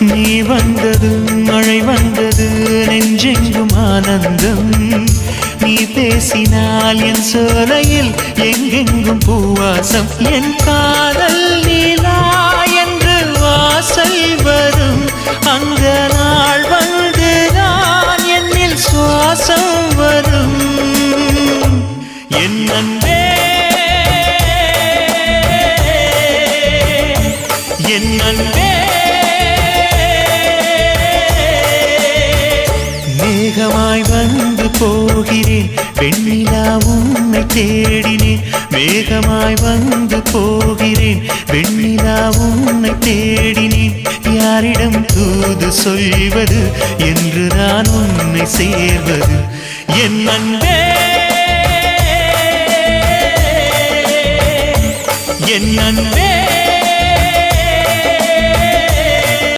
நீ வந்ததும் மழை வந்தது நெஞ்செங்கும் ஆனந்தம் நீ பேசினால் என் சோலையில் எங்கெங்கும் பூவாசம் என் காதல் நீலா என்று வாசல் வரும் அந்த நாள் வந்து நான் என்னில் சுவாசம் வரும் என் அன்பே என் அன்பே மேகமாய் வந்து போகிறேன் வெண்ணிலா உன்னை தேடினேன் மேகமாய் வந்து போகிறேன் வெண்ணிலா உன்னை தேடினேன் யாரிடம் தூது சொல்வது என்று நான் உன்னை சேர்வது என் அன்பே என் அன்பே